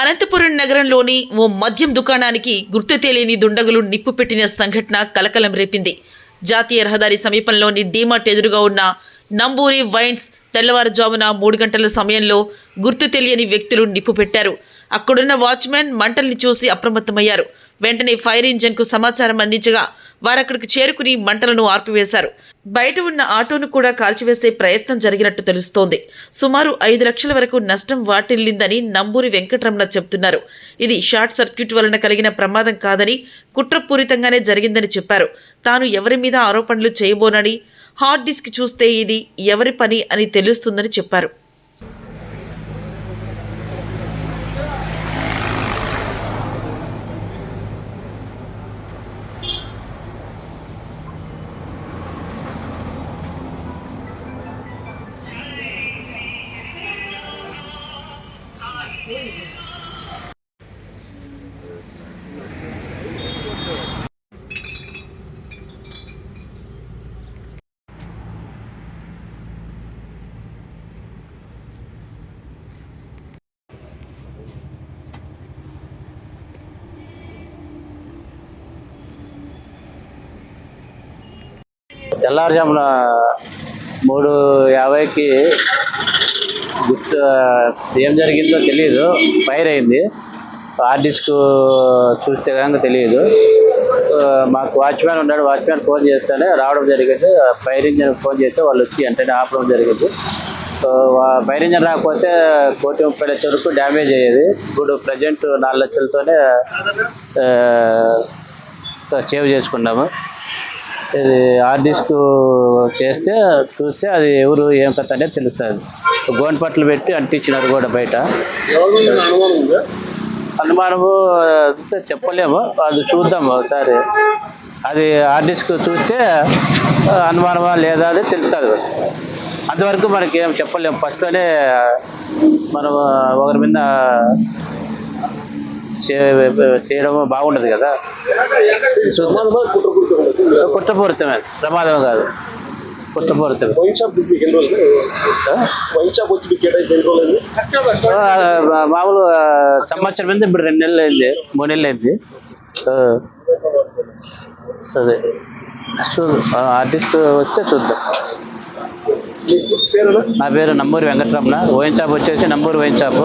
అనంతపురం నగరంలోని ఓ మద్యం దుకాణానికి గుర్తు తెలియని దుండగులు నిప్పు పెట్టిన సంఘటన కలకలం రేపింది. జాతీయ రహదారి సమీపంలోని డీమార్ట్ ఎదురుగా ఉన్న నంబూరి వైన్స్ తెల్లవారుజామున 3 గంటల సమయంలో గుర్తు తెలియని వ్యక్తులు నిప్పు పెట్టారు. అక్కడున్న వాచ్మెన్ మంటల్ని చూసి అప్రమత్తమయ్యారు. వెంటనే ఫైర్ ఇంజన్కు సమాచారం అందించగా వారక్కడికి చేరుకుని మంటలను ఆర్పివేశారు. బయట ఉన్న ఆటోను కూడా కాల్చివేసే ప్రయత్నం జరిగినట్టు తెలుస్తోంది. సుమారు 5 లక్షల వరకు నష్టం వాటిల్లిందని నంబూరి వెంకటరమణ చెబుతున్నారు. ఇది షార్ట్ సర్క్యూట్ వలన కలిగిన ప్రమాదం కాదని, కుట్రపూరితంగానే జరిగిందని చెప్పారు. తాను ఎవరి మీద ఆరోపణలు చేయబోనని, హార్డ్ డిస్క్ చూస్తే ఇది ఎవరి పని అని తెలుస్తుందని చెప్పారు. తెల్లారుజామున 3:50కి గుర్తు ఏం జరిగిందో తెలియదు. ఫైర్ అయింది. హార్డ్ డిస్క్ చూస్తే కనుక తెలియదు. మాకు వాచ్మ్యాన్ ఉన్నాడు. వాచ్మ్యాన్ ఫోన్ చేస్తేనే రావడం జరిగింది. ఫైర్ ఇంజన్ ఫోన్ చేస్తే వాళ్ళు వచ్చి వెంటనే ఆపడం జరిగింది. ఫైర్ ఇంజన్ రాకపోతే 1,30,00,000 వరకు డ్యామేజ్ అయ్యేది. ఇప్పుడు ప్రజెంట్ 4 లక్షలతోనే సేవ్ చేసుకున్నాము. ఇది హార్డ్ డిస్క్ చూస్తే అది ఎవరు ఏం కథ అనేది తెలుస్తుంది. గోనెపట్లు పెట్టి అంటించినారు కూడా బయట. అనుమానము చెప్పలేము, అది చూద్దాము ఒకసారి. అది హార్డ్ డిస్క్ చూస్తే అనుమానమా లేదా అని తెలుస్తుంది. అంతవరకు మనకి ఏం చెప్పలేము. ఫస్ట్లోనే మనం ఒకరి మీద చేయడం బాగుండదు కదా. కుట్రపూరితమే, ప్రమాదం కాదు, కుట్రపూరితమే. మామూలు సంవత్సరం మీద ఇప్పుడు 2 నెలలు అయింది, 3 నెలలు అయింది. అదే ఆర్టిస్ట్ వస్తే చూద్దాం. నా పేరు నంబూరి వెంకటరమణ. వైన్ షాప్ వచ్చేసి నంబూరి వైన్ షాప్.